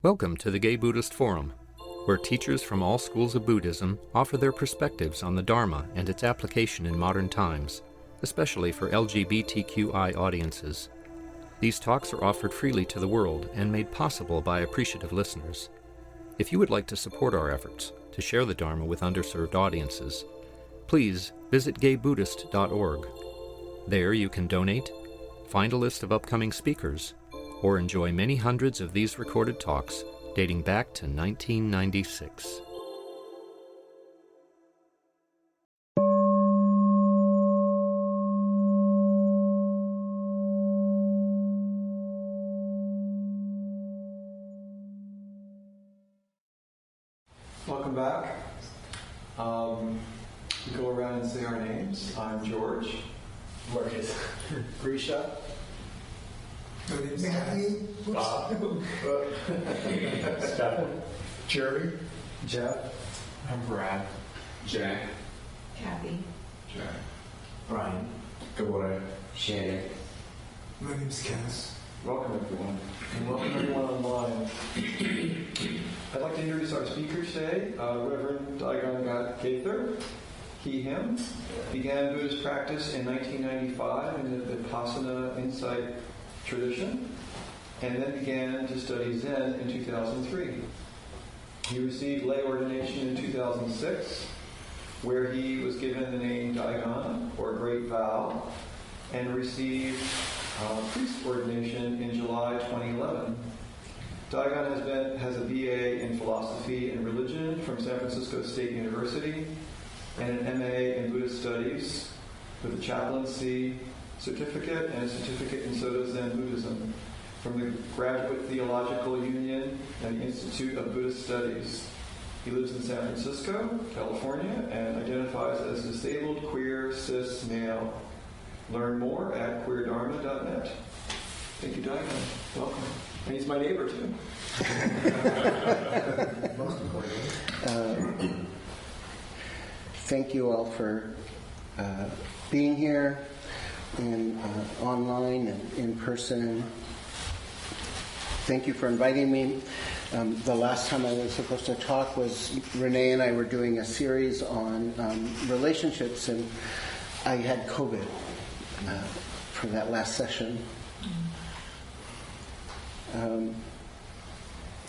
Welcome to the Gay Buddhist Forum, where teachers from all schools of Buddhism offer their perspectives on the Dharma and its application in modern times, especially for LGBTQI audiences. These talks are offered freely to the world and made possible by appreciative listeners. If you would like to support our efforts to share the Dharma with underserved audiences, please visit gaybuddhist.org. There you can donate, find a list of upcoming speakers, or enjoy many hundreds of these recorded talks dating back to 1996. Welcome back. We go around and say our names. I'm George. Marcus. Grisha. Matthew. Bob. Stephen. Jerry. Jeff. I'm Brad. Jack. Kathy. Jack. Brian. Gloria. Shannon. My name's Cass. Welcome, everyone. And welcome, everyone online. I'd like to introduce our speaker today, Reverend Daigan Gaither. He, him, began Buddhist practice in 1995 in the Vipassana Insight tradition, and then began to study Zen in 2003. He received lay ordination in 2006, where he was given the name Daigan, or Great Vow, and received priest ordination in July 2011. Daigan has a BA in philosophy and religion from San Francisco State University and an MA in Buddhist studies with a chaplaincy certificate and a certificate in Soto Zen Buddhism from the Graduate Theological Union and the Institute of Buddhist Studies. He lives in San Francisco, California, and identifies as disabled, queer, cis, male. Learn more at queerdharma.net. Thank you, Daigan. Welcome. And he's my neighbor, too. Most importantly. Thank you all for being here and online and in person. Thank you for inviting me. The last time I was supposed to talk was Renee and I were doing a series on relationships, and I had COVID for that last session.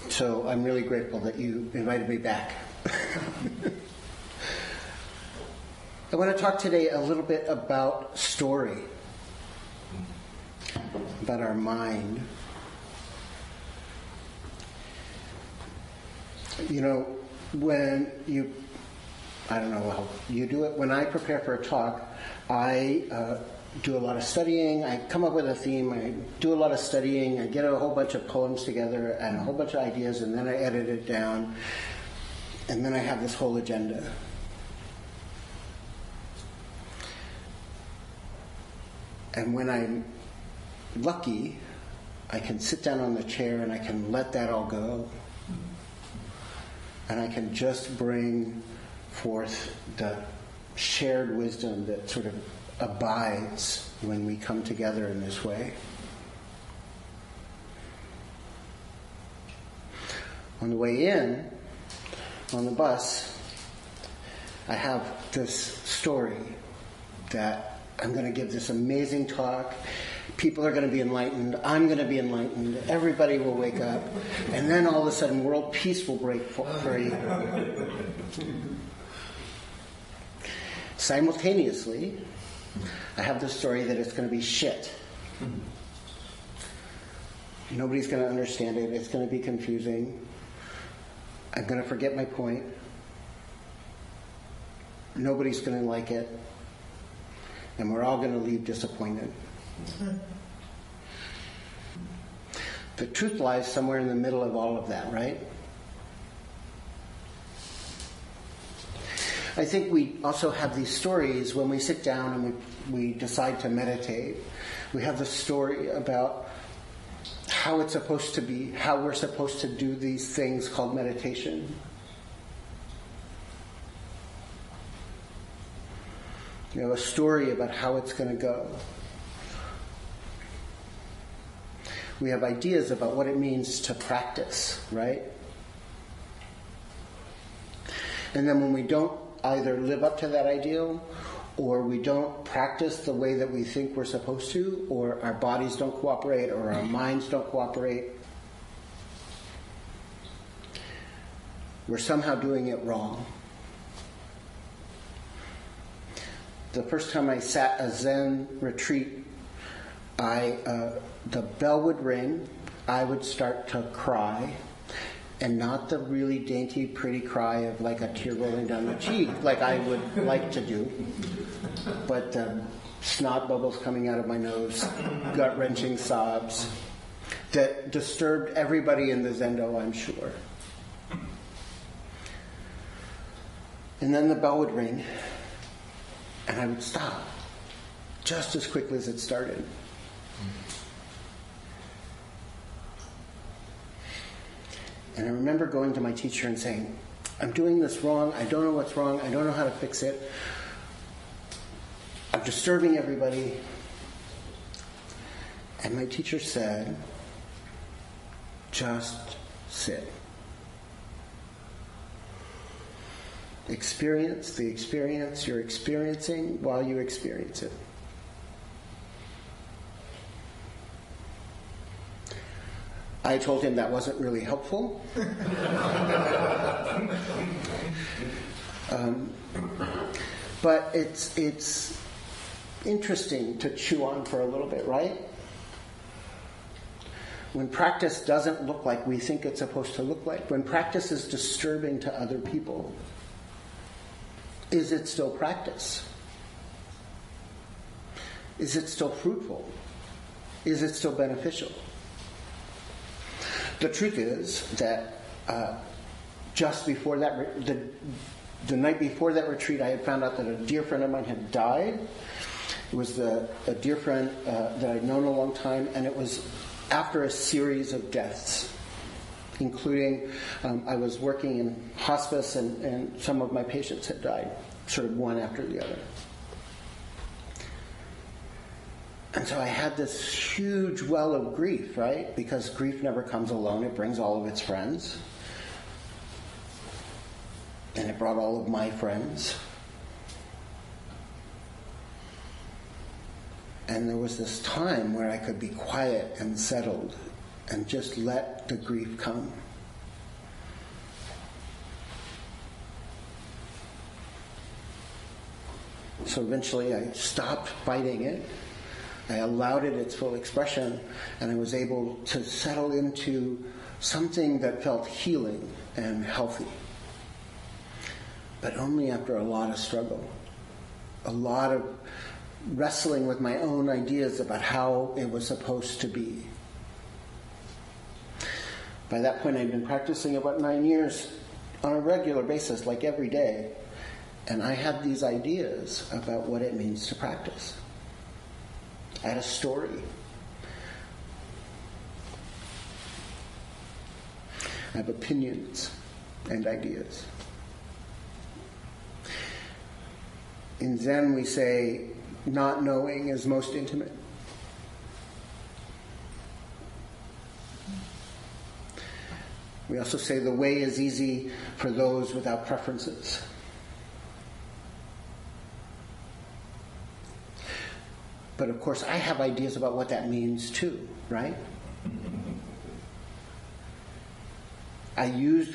So I'm really grateful that you invited me back. I want to talk today a little bit about story, about our mind. You know, when you, I don't know how you do it, when I prepare for a talk, I do a lot of studying, I come up with a theme, I do a lot of studying, I get a whole bunch of poems together and a whole bunch of ideas, and then I edit it down, and then I have this whole agenda. And when I'm lucky, I can sit down on the chair and I can let that all go. And I can just bring forth the shared wisdom that sort of abides when we come together in this way. On the way in, on the bus, I have this story that I'm going to give this amazing talk. People are going to be enlightened. I'm going to be enlightened. Everybody will wake up. And then all of a sudden, world peace will break free. Simultaneously, I have the story that it's going to be shit. Nobody's going to understand it. It's going to be confusing. I'm going to forget my point. Nobody's going to like it. And we're all going to leave disappointed. The truth lies somewhere in the middle of all of that, right? I think we also have these stories when we sit down and we decide to meditate. We have the story about how it's supposed to be, how we're supposed to do these things called meditation. You know, a story about how it's going to go. We have ideas about what it means to practice, right? And then when we don't either live up to that ideal, or we don't practice the way that we think we're supposed to, or our bodies don't cooperate, or our minds don't cooperate, we're somehow doing it wrong. The first time I sat a Zen retreat, the bell would ring, I would start to cry, and not the really dainty, pretty cry of like a tear rolling down the cheek, like I would like to do, but snot bubbles coming out of my nose, gut-wrenching sobs that disturbed everybody in the Zendo, I'm sure. And then the bell would ring, and I would stop just as quickly as it started. And I remember going to my teacher and saying, I'm doing this wrong, I don't know what's wrong, I don't know how to fix it, I'm disturbing everybody. And my teacher said, just sit. Experience the experience you're experiencing while you experience it. I told him that wasn't really helpful. But it's interesting to chew on for a little bit, right? When practice doesn't look like we think it's supposed to look like, when practice is disturbing to other people, is it still practice? Is it still fruitful? Is it still beneficial? The truth is that just before that, the night before that retreat, I had found out that a dear friend of mine had died. It was a dear friend that I'd known a long time, and it was after a series of deaths, including I was working in hospice, and some of my patients had died, sort of one after the other. And so I had this huge well of grief, right? Because grief never comes alone. It brings all of its friends. And it brought all of my friends. And there was this time where I could be quiet and settled and just let the grief come. So eventually I stopped fighting it. I allowed it its full expression, and I was able to settle into something that felt healing and healthy. But only after a lot of struggle, a lot of wrestling with my own ideas about how it was supposed to be. By that point, I'd been practicing about 9 years on a regular basis, like every day, and I had these ideas about what it means to practice. I had a story. I have opinions and ideas. In Zen, we say, not knowing is most intimate. We also say the way is easy for those without preferences. But of course, I have ideas about what that means too, right? I can use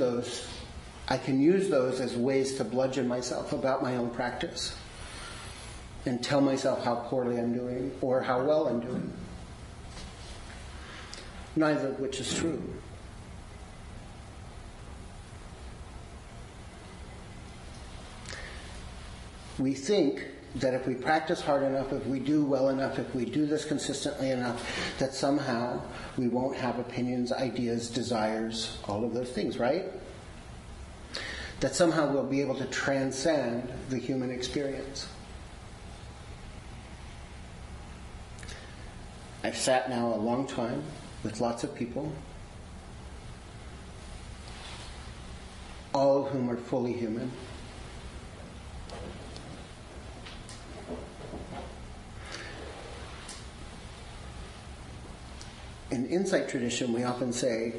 those as ways to bludgeon myself about my own practice and tell myself how poorly I'm doing or how well I'm doing. Neither of which is true. We think that if we practice hard enough, if we do well enough, if we do this consistently enough, that somehow we won't have opinions, ideas, desires, all of those things, right? That somehow we'll be able to transcend the human experience. I've sat now a long time with lots of people, all of whom are fully human. And insight tradition, we often say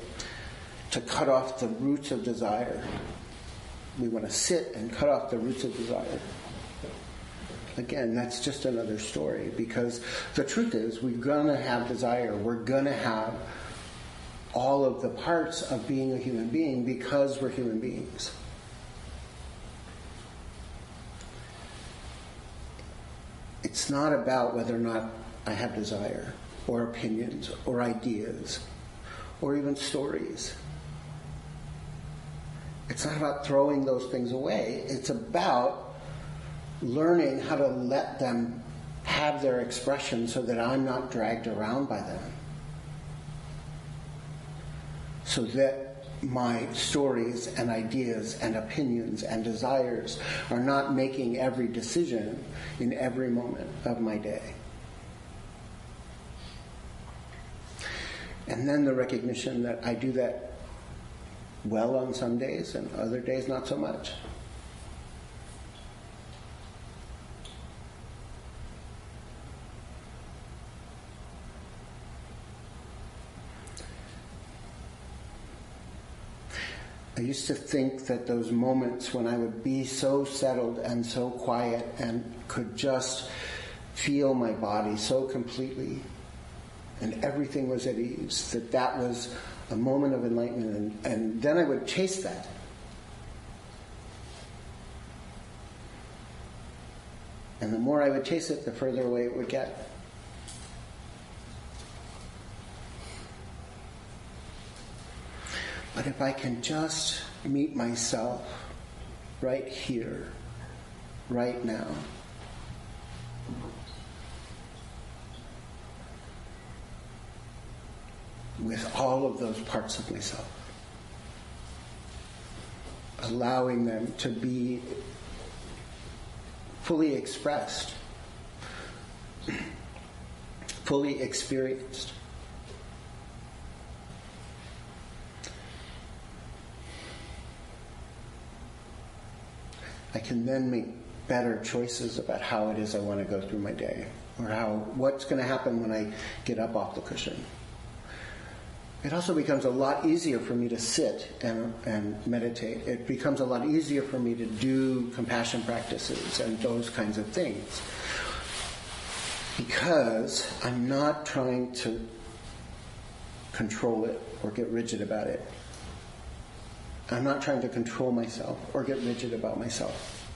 to cut off the roots of desire. We want to sit and cut off the roots of desire. Again, that's just another story, because the truth is we're going to have desire. We're going to have all of the parts of being a human being because we're human beings. It's not about whether or not I have desire or opinions or ideas or even stories. It's not about throwing those things away. It's about learning how to let them have their expression so that I'm not dragged around by them. So that my stories and ideas and opinions and desires are not making every decision in every moment of my day. And then the recognition that I do that well on some days and other days not so much. I used to think that those moments when I would be so settled and so quiet and could just feel my body so completely and everything was at ease, that was a moment of enlightenment, and then I would chase that. And the more I would chase it, the further away it would get. But if I can just meet myself right here, right now, with all of those parts of myself, allowing them to be fully expressed, fully experienced, I can then make better choices about how it is I want to go through my day, or what's going to happen when I get up off the cushion. It also becomes a lot easier for me to sit and meditate. It becomes a lot easier for me to do compassion practices and those kinds of things, because I'm not trying to control it or get rigid about it. I'm not trying to control myself or get rigid about myself.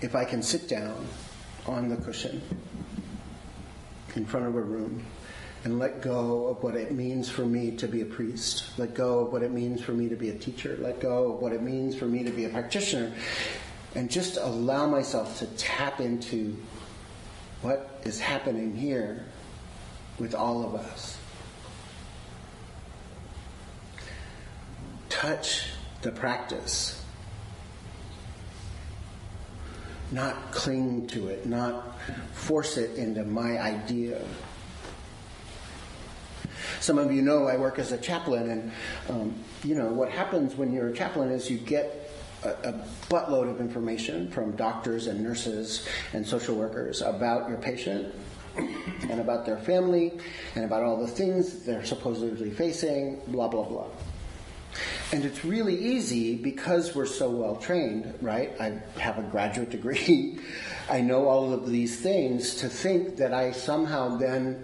If I can sit down on the cushion in front of a room and let go of what it means for me to be a priest, let go of what it means for me to be a teacher, let go of what it means for me to be a practitioner, and just allow myself to tap into what is happening here with all of us. Touch the practice, not cling to it, not force it into my idea. Some of you know I work as a chaplain, and what happens when you're a chaplain is you get a buttload of information from doctors and nurses and social workers about your patient and about their family and about all the things they're supposedly facing, blah, blah, blah. And it's really easy because we're so well trained, right? I have a graduate degree. I know all of these things, to think that I somehow then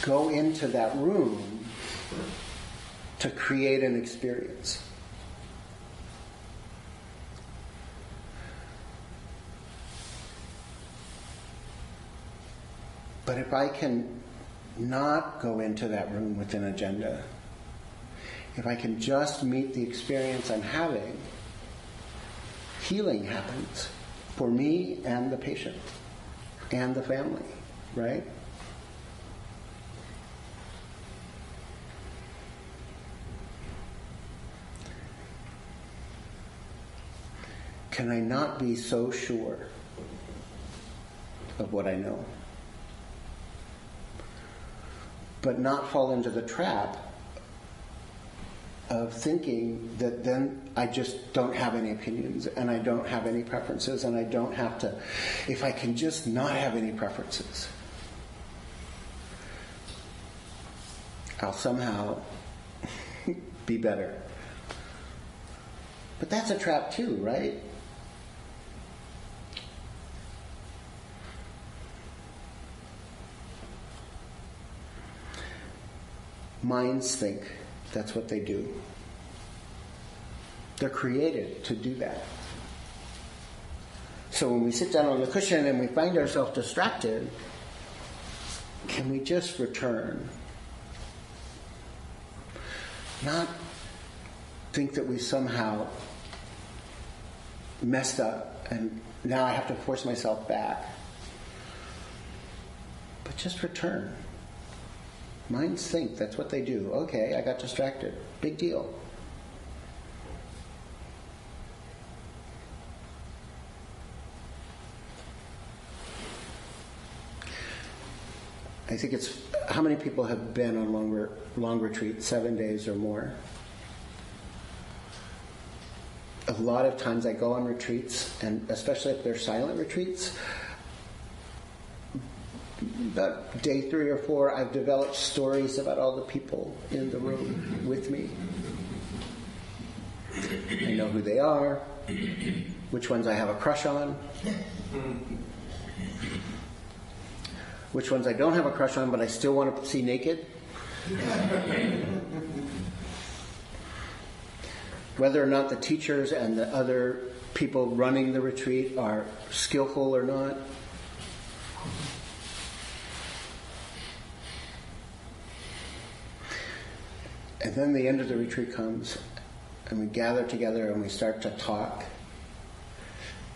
go into that room to create an experience. But if I can not go into that room with an agenda, if I can just meet the experience I'm having, healing happens for me and the patient and the family, right? Can I not be so sure of what I know, but not fall into the trap of thinking that then I just don't have any opinions and I don't have any preferences and I don't have to, if I can just not have any preferences, I'll somehow be better. But that's a trap too, right? Minds think. That's what they do. They're created to do that. So when we sit down on the cushion and we find ourselves distracted, can we just return? Not think that we somehow messed up and now I have to force myself back. But just return. Minds think, that's what they do. Okay, I got distracted. Big deal. I think it's, how many people have been on long retreats, 7 days or more? A lot of times I go on retreats, and especially if they're silent retreats, about day 3 or 4, I've developed stories about all the people in the room with me. I know who they are, which ones I have a crush on, which ones I don't have a crush on but I still want to see naked, whether or not the teachers and the other people running the retreat are skillful or not. And then the end of the retreat comes, and we gather together and we start to talk,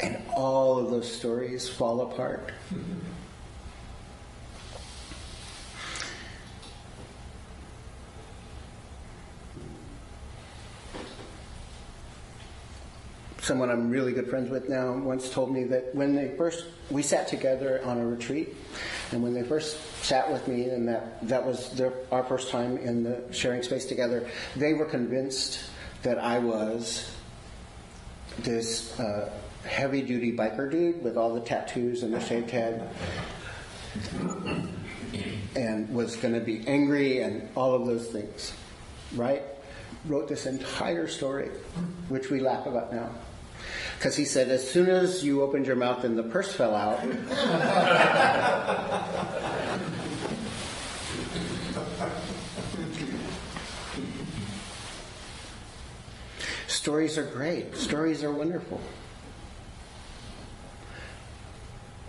and all of those stories fall apart. Someone I'm really good friends with now once told me that when we sat together on a retreat, and when they first sat with me, and that was our first time in the sharing space together, they were convinced that I was this heavy-duty biker dude with all the tattoos and the shaved head, and was going to be angry and all of those things, right? Wrote this entire story, which we laugh about now. Because he said, as soon as you opened your mouth and the purse fell out, stories are great. Stories are wonderful.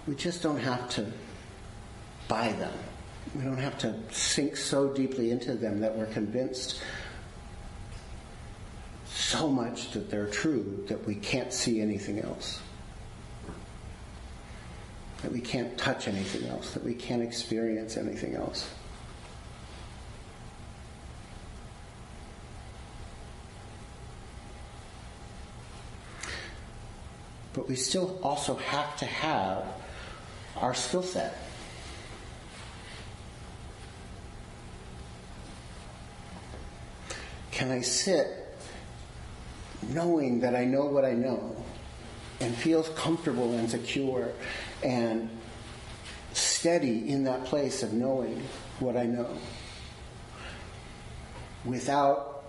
We just don't have to buy them. We don't have to sink so deeply into them that we're convinced so much that they're true that we can't see anything else, that we can't touch anything else, that we can't experience anything else. But we still also have to have our skill set. Can I sit knowing that I know what I know and feels comfortable and secure and steady in that place of knowing what I know without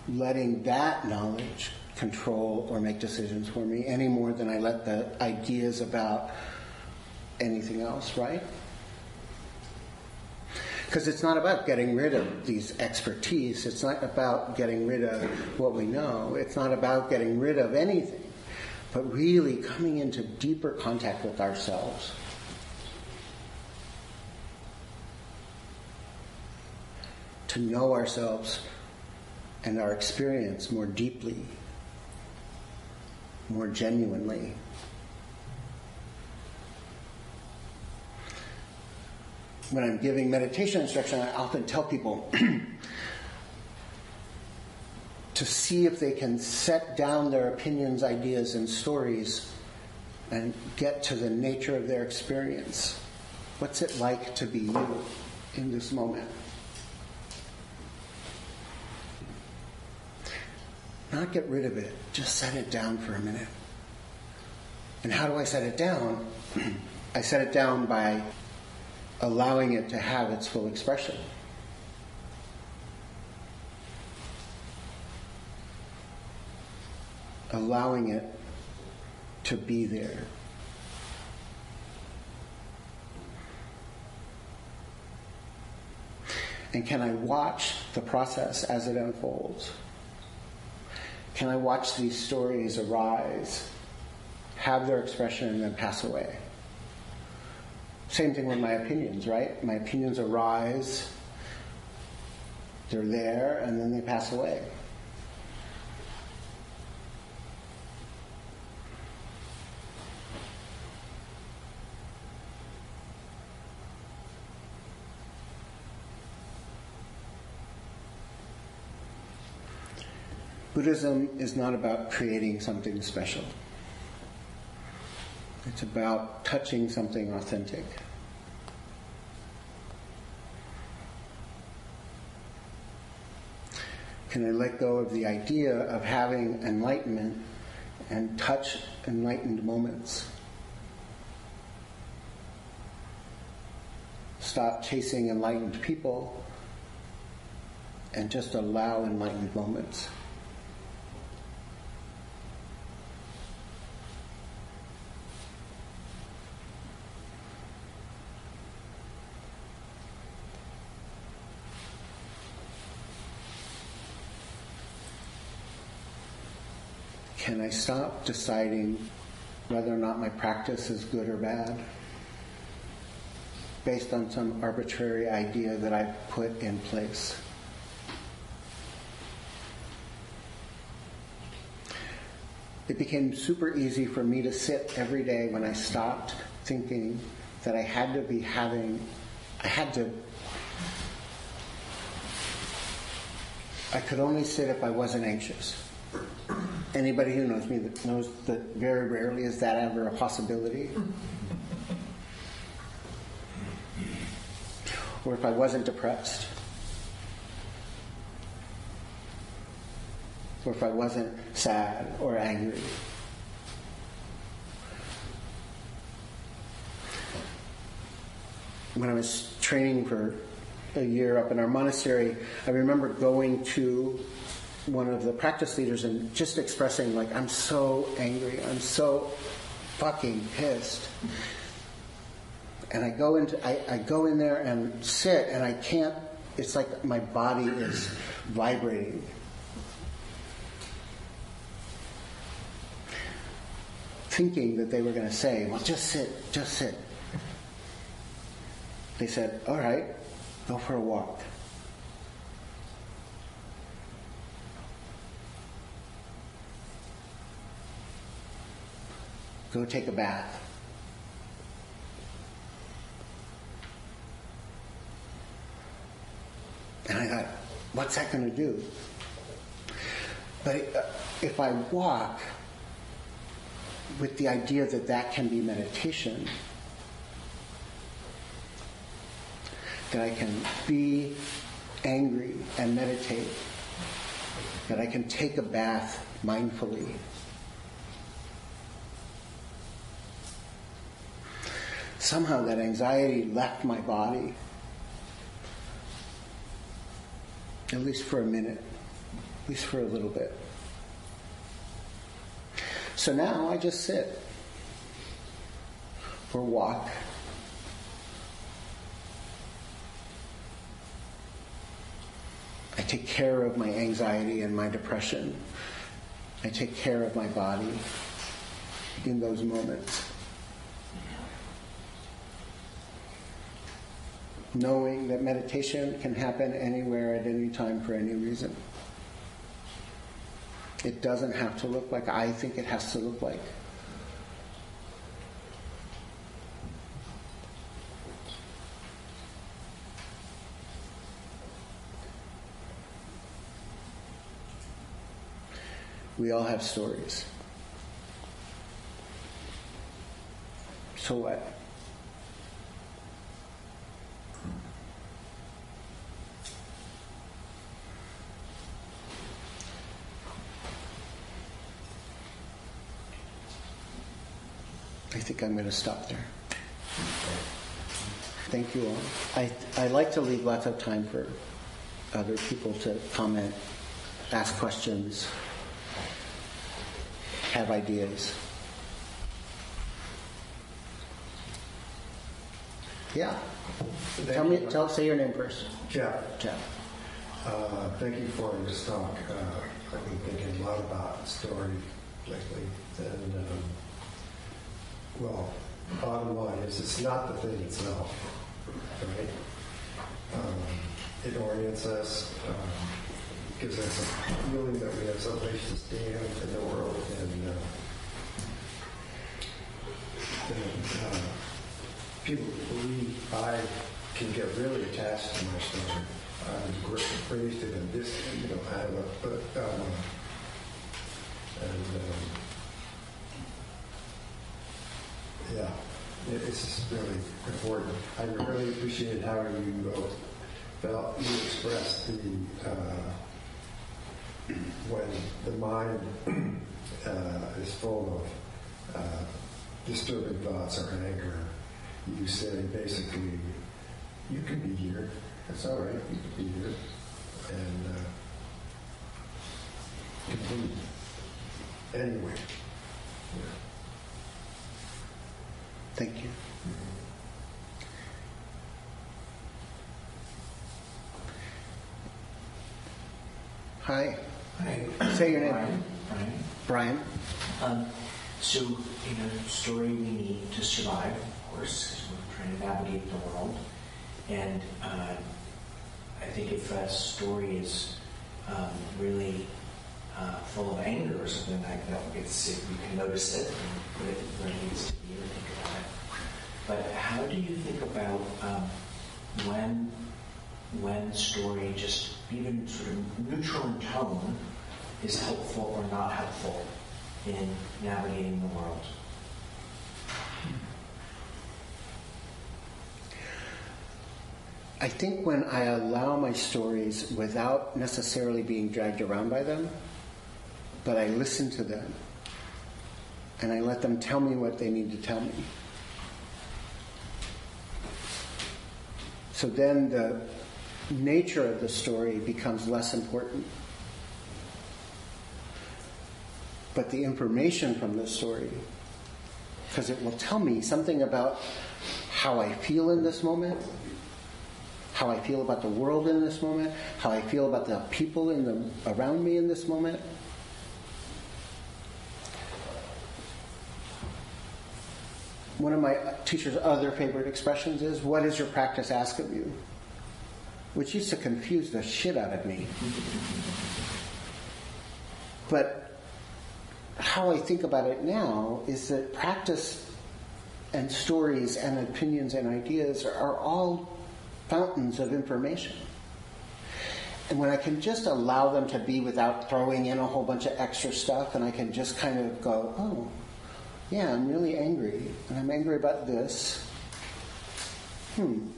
letting that knowledge control or make decisions for me any more than I let the ideas about anything else, right? Because it's not about getting rid of these expertise. It's not about getting rid of what we know. It's not about getting rid of anything, but really coming into deeper contact with ourselves. To know ourselves and our experience more deeply, more genuinely. When I'm giving meditation instruction, I often tell people to see if they can set down their opinions, ideas, and stories and get to the nature of their experience. What's it like to be you in this moment? not get rid of it, just set it down for a minute. And how do I set it down? I set it down by allowing it to have its full expression. Allowing it to be there. And can I watch the process as it unfolds? Can I watch these stories arise, have their expression, and then pass away? Same thing with my opinions, right? My opinions arise, they're there, and then they pass away. Buddhism is not about creating something special. It's about touching something authentic. Can I let go of the idea of having enlightenment and touch enlightened moments? Stop chasing enlightened people and just allow enlightened moments. Can I stop deciding whether or not my practice is good or bad based on some arbitrary idea that I've put in place? It became super easy for me to sit every day when I stopped thinking that I could only sit if I wasn't anxious. Anybody who knows me knows that very rarely is that ever a possibility. Or if I wasn't depressed. Or if I wasn't sad or angry. When I was training for a year up in our monastery, I remember going to one of the practice leaders and just expressing, like, I'm so angry, I'm so fucking pissed. And I go in there and sit, and I can't, it's like my body is vibrating. Thinking that they were going to say, well, just sit, just sit. They said, all right, go for a walk. Go take a bath. And I thought, what's that going to do? But if I walk with the idea that that can be meditation, that I can be angry and meditate, that I can take a bath mindfully, somehow that anxiety left my body, at least for a minute, at least for a little bit. So now I just sit or walk. I take care of my anxiety and my depression. I take care of my body in those moments. Knowing that meditation can happen anywhere at any time for any reason. It doesn't have to look like I think it has to look like. We all have stories. So what? think I'm going to stop there. Thank you all. I like to leave lots of time for other people to comment, ask questions, have ideas. Yeah. Say your name first. Jeff, Jeff. thank you for this talk. I've been thinking a lot about story lately. And, well, bottom line is it's not the thing itself, right? It orients us, gives us a feeling that we have some place to stand in the world. And people believe I can get really attached to my story. I was raised in this, I have yeah, it's just really important. I really appreciated how you felt you expressed when the mind is full of disturbing thoughts or anger. You say basically, you can be here. That's all right. You can be here, and continue anyway. Yeah. Thank you. Hi. Hi. Say your name. Brian. Brian. So, story we need to survive, of course, because we're trying to navigate the world. And I think if a story is really full of anger or something like that, we can notice it and put it where it needs to be or think about it. But how do you think about when story, just even sort of neutral in tone, is helpful or not helpful in navigating the world? I think when I allow my stories without necessarily being dragged around by them, but I listen to them and I let them tell me what they need to tell me. So then the nature of the story becomes less important. But the information from the story, because it will tell me something about how I feel in this moment, how I feel about the world in this moment, how I feel about the people around me in this moment. One of my teacher's other favorite expressions is, "What does your practice ask of you?" Which used to confuse the shit out of me. But how I think about it now is that practice and stories and opinions and ideas are all fountains of information. And when I can just allow them to be without throwing in a whole bunch of extra stuff, and I can just kind of go, oh, yeah, I'm really angry, and I'm angry about this. And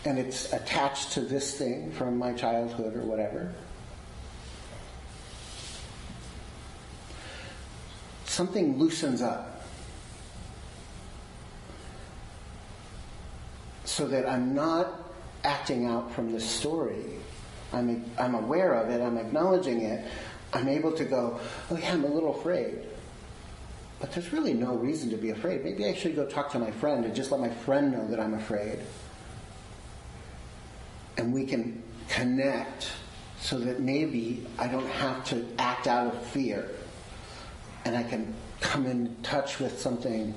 it's attached to this thing from my childhood or whatever. Something loosens up. So that I'm not acting out from this story. I'm aware of it, I'm acknowledging it. I'm able to go, oh yeah, I'm a little afraid. But there's really no reason to be afraid. Maybe I should go talk to my friend and just let my friend know that I'm afraid. And we can connect so that maybe I don't have to act out of fear. And I can come in touch with something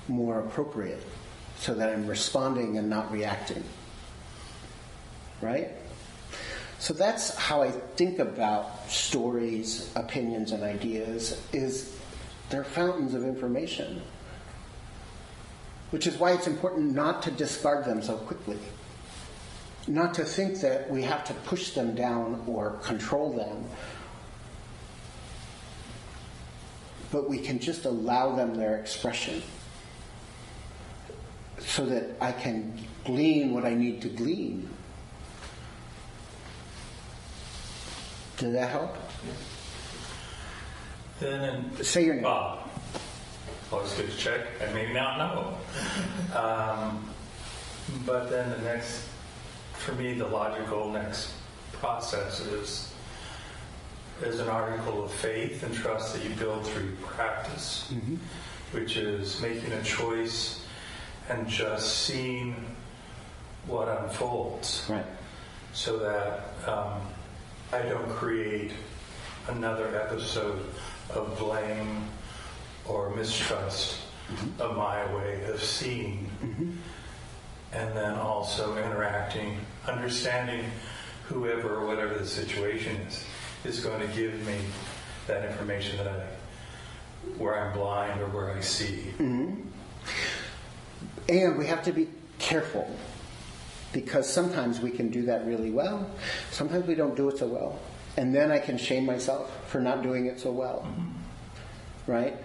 more appropriate so that I'm responding and not reacting. Right? So that's how I think about stories, opinions, and ideas, is they're fountains of information. Which is why it's important not to discard them so quickly. Not to think that we have to push them down or control them. But we can just allow them their expression so that I can glean what I need to glean. Did that help? Then Say your name. Bob. always good to check. I may not know. But then for me, the logical next process is an article of faith and trust that you build through practice, which is making a choice and just seeing what unfolds. Right. So that I don't create another episode of blame or mistrust of my way of seeing, and then also interacting, understanding whoever or whatever the situation is going to give me that information where I'm blind or where I see. And we have to be careful, because sometimes we can do that really well, sometimes we don't do it so well, and then I can shame myself for not doing it so well. Right?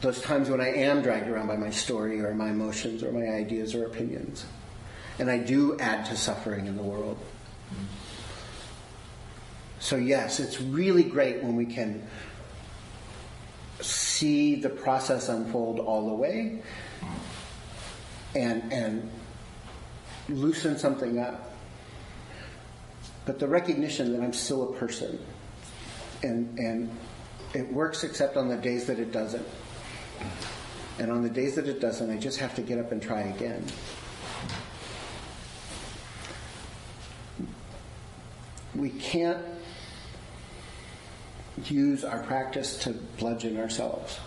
Those times when I am dragged around by my story or my emotions or my ideas or opinions, and I do add to suffering in the world. So yes, it's really great when we can see the process unfold all the way and loosen something up. But the recognition that I'm still a person, and it works except on the days that it doesn't. And on the days that it doesn't, I just have to get up and try again. We can't use our practice to bludgeon ourselves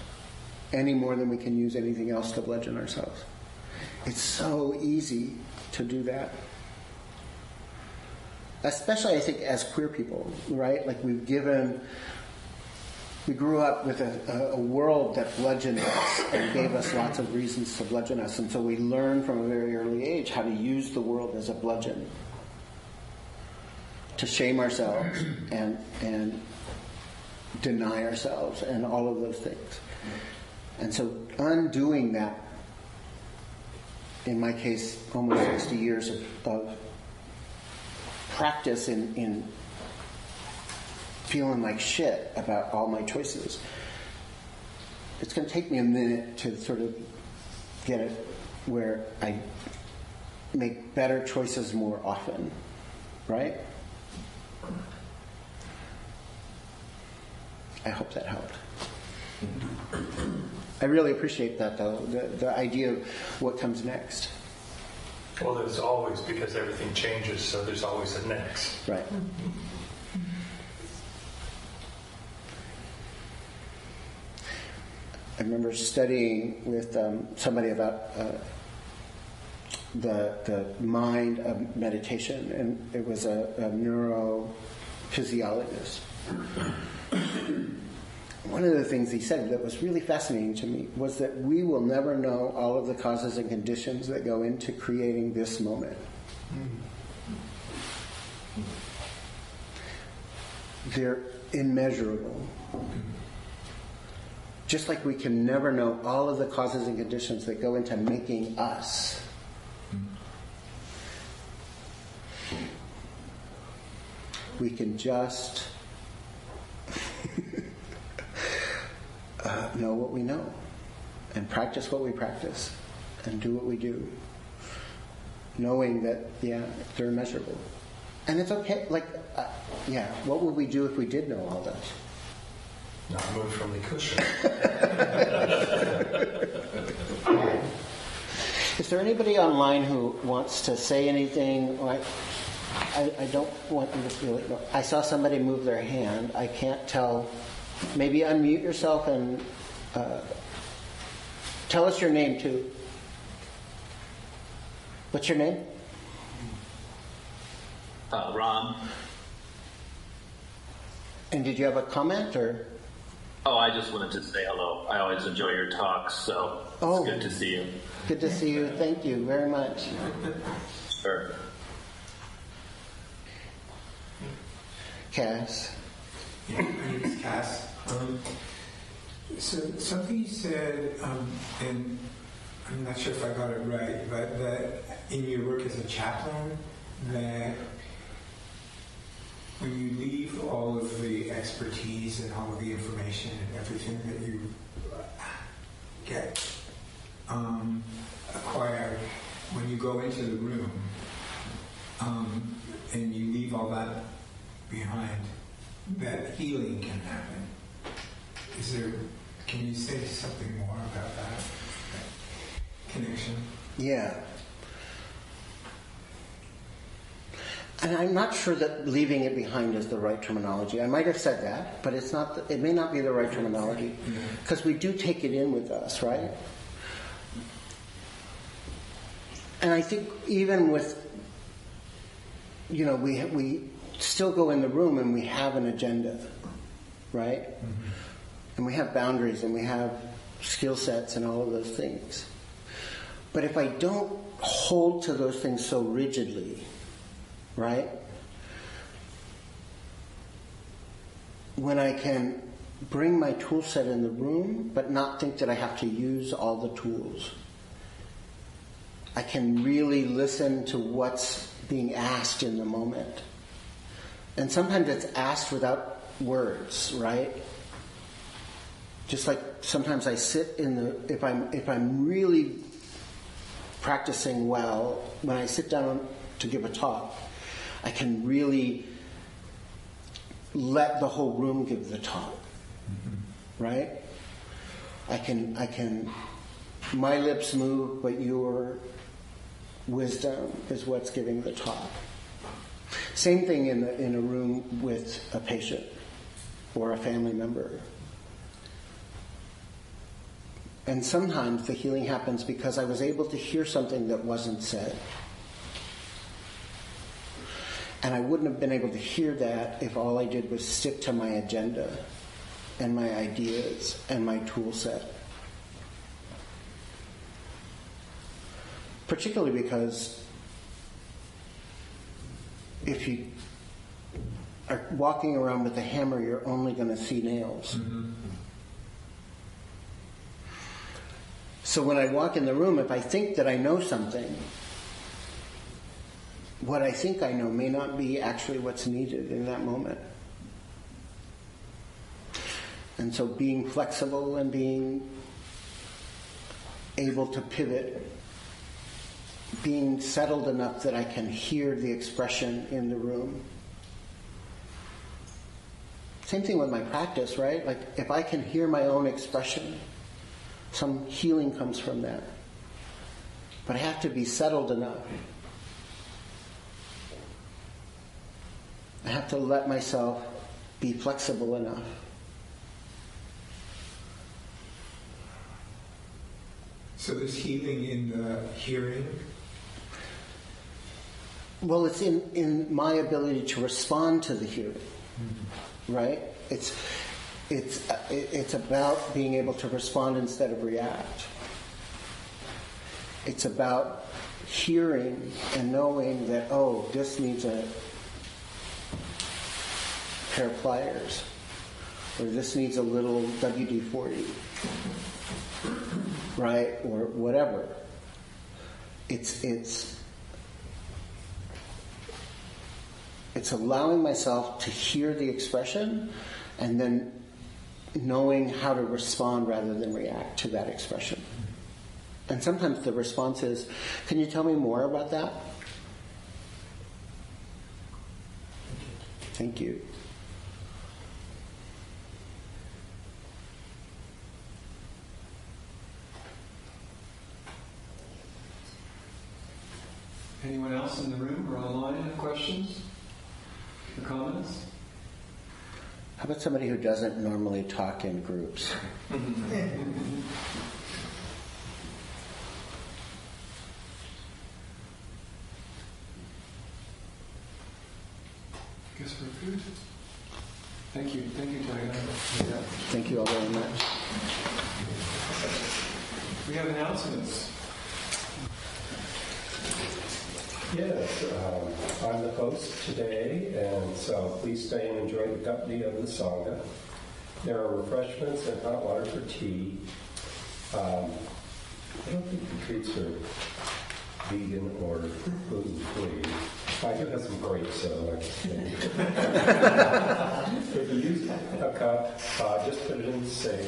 any more than we can use anything else to bludgeon ourselves. It's so easy to do that. Especially, I think, as queer people, right? Like we grew up with a world that bludgeoned us and gave us lots of reasons to bludgeon us. And so we learn from a very early age how to use the world as a bludgeon to shame ourselves and deny ourselves and all of those things. And so undoing that, in my case, almost 60 years of practice in feeling like shit about all my choices, it's going to take me a minute to sort of get it where I make better choices more often, right? I hope that helped. I really appreciate that, though, the idea of what comes next. Well, there's always, because everything changes, so there's always a next. Right. I remember studying with somebody about the mind of meditation, and it was a neurophysiologist. One of the things he said that was really fascinating to me was that we will never know all of the causes and conditions that go into creating this moment. They're immeasurable. Just like we can never know all of the causes and conditions that go into making us. We can just know what we know and practice what we practice and do what we do, knowing that, they're immeasurable. And it's okay. What would we do if we did know all this? Not move from the cushion. Is there anybody online who wants to say anything? I don't want you to feel it. I saw somebody move their hand. I can't tell. Maybe unmute yourself and tell us your name too. What's your name? Ron. And did you have a comment or? Oh, I just wanted to say hello. I always enjoy your talks, so it's good to see you. Good to see you. Thank you very much. Sure. Cass. Yeah, my name is Cass. So something you said, and I'm not sure if I got it right, but that in your work as a chaplain, that when you leave all of the expertise and all of the information and everything that you get acquired when you go into the room and you leave all that behind, that healing can happen. Can you say something more about that connection? Yeah. And I'm not sure that leaving it behind is the right terminology. I might have said that, but it's not. It may not be the right terminology, because we do take it in with us, right? And I think even with, we still go in the room and we have an agenda, right? Mm-hmm. And we have boundaries and we have skill sets and all of those things. But if I don't hold to those things so rigidly, right? When I can bring my tool set in the room, but not think that I have to use all the tools, I can really listen to what's being asked in the moment. And sometimes it's asked without words, right? Just like sometimes I sit if I'm really practicing well, when I sit down to give a talk, I can really let the whole room give the talk, right? I can, my lips move, but your wisdom is what's giving the talk. Same thing in a room with a patient or a family member. And sometimes the healing happens because I was able to hear something that wasn't said. And I wouldn't have been able to hear that if all I did was stick to my agenda and my ideas and my tool set. Particularly because if you are walking around with a hammer, you're only going to see nails. Mm-hmm. So when I walk in the room, if I think that I know something, what I think I know may not be actually what's needed in that moment. And so being flexible and being able to pivot, being settled enough that I can hear the expression in the room. Same thing with my practice, right? Like if I can hear my own expression, some healing comes from that. But I have to be settled enough. I have to let myself be flexible enough. So there's healing in the hearing? Well, it's in my ability to respond to the hearing, right? It's about being able to respond instead of react. It's about hearing and knowing that, oh, this needs a pair of pliers, or this needs a little WD-40, right, or whatever. It's allowing myself to hear the expression and then knowing how to respond rather than react to that expression. And sometimes the response is, can you tell me more about that? Thank you. Anyone else in the room or online have questions or comments? How about somebody who doesn't normally talk in groups? Guess we're good. Thank you, Daigan. Yeah. Thank you all very much. We have announcements. Yes, I'm the host today, and so please stay and enjoy the company of the Sangha. There are refreshments and hot water for tea. I don't think the treats are vegan or gluten-free. I do have some grapes, so I can if you use a cup, just put it in the sink.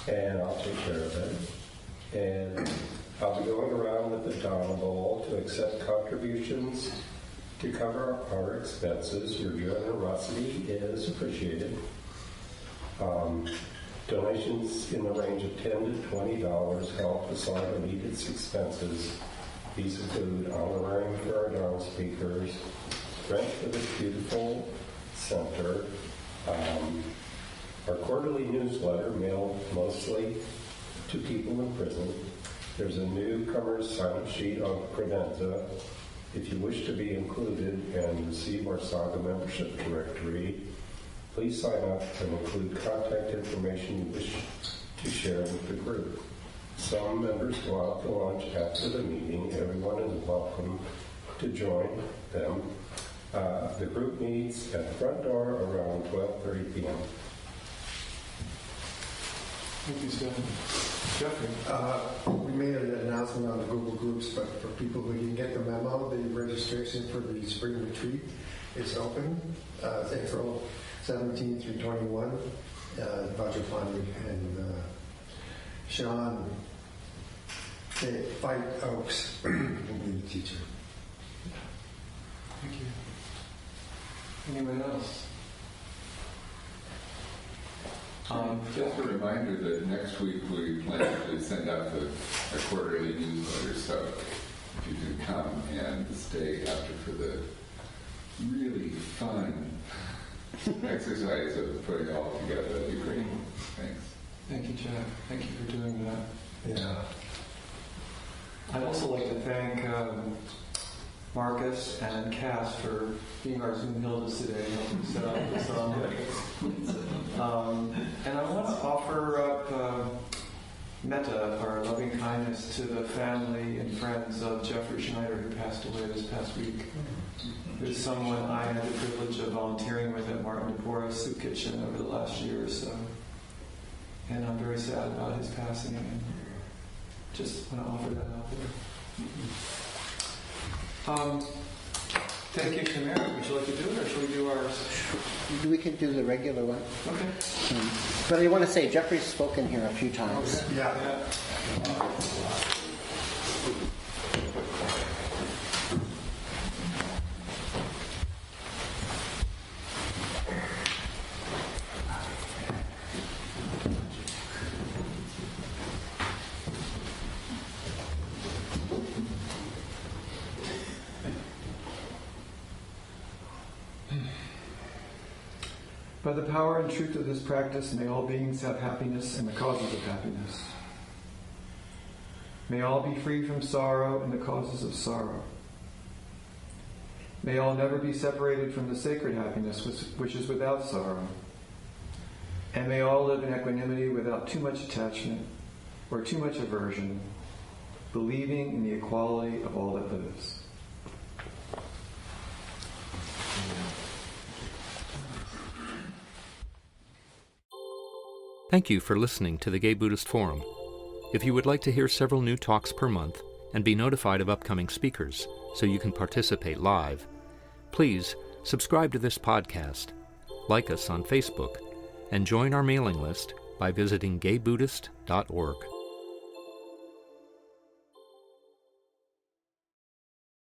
and I'll take care of it. And I'll be going around with the Dharma bowl to accept contributions to cover our expenses. Your generosity is appreciated. Donations in the range of $10 to $20 help the Sangha meet its expenses. These include honoring for our Dharma speakers, rent for this beautiful center, our quarterly newsletter mailed mostly to people in prison. There's a newcomer's sign-up sheet on Credenza. If you wish to be included and receive our Sangha membership directory, please sign up and include contact information you wish to share with the group. Some members go out to lunch after the meeting. Everyone is welcome to join them. The group meets at the front door around 12:30 p.m. Thank you, Stephen. Jeffrey? We made an announcement on the Google Groups, but for people who didn't get the memo, the registration for the spring retreat is open. April 17 through 21. Vajrapani and Sean Fight Oaks will be the teacher. Thank you. Anyone else? Just a reminder that next week we plan to send out a quarterly newsletter, so if you can come and stay after for the really fun exercise of putting it all together, that'd be great. Thanks. Thank you, Jack. Thank you for doing that. Yeah. I'd also like to thank Marcus and Cass for being our Zoom Hildas today, helping set up the song. And I want to offer up metta, or loving kindness, to the family and friends of Jeffrey Schneider, who passed away this past week. There's someone I had the privilege of volunteering with at Martin DePora's Soup Kitchen over the last year or so. And I'm very sad about his passing, and just want to offer that out there. Thank you, Shamira. Would you like to do it, or should we do ours? We can do the regular one. Okay. But I want to say, Jeffrey's spoken here a few times. Okay. Yeah. By the power and truth of this practice, may all beings have happiness and the causes of happiness. May all be free from sorrow and the causes of sorrow. May all never be separated from the sacred happiness which is without sorrow. And may all live in equanimity without too much attachment or too much aversion, believing in the equality of all that lives. Thank you for listening to the Gay Buddhist Forum. If you would like to hear several new talks per month and be notified of upcoming speakers so you can participate live, please subscribe to this podcast, like us on Facebook, and join our mailing list by visiting gaybuddhist.org.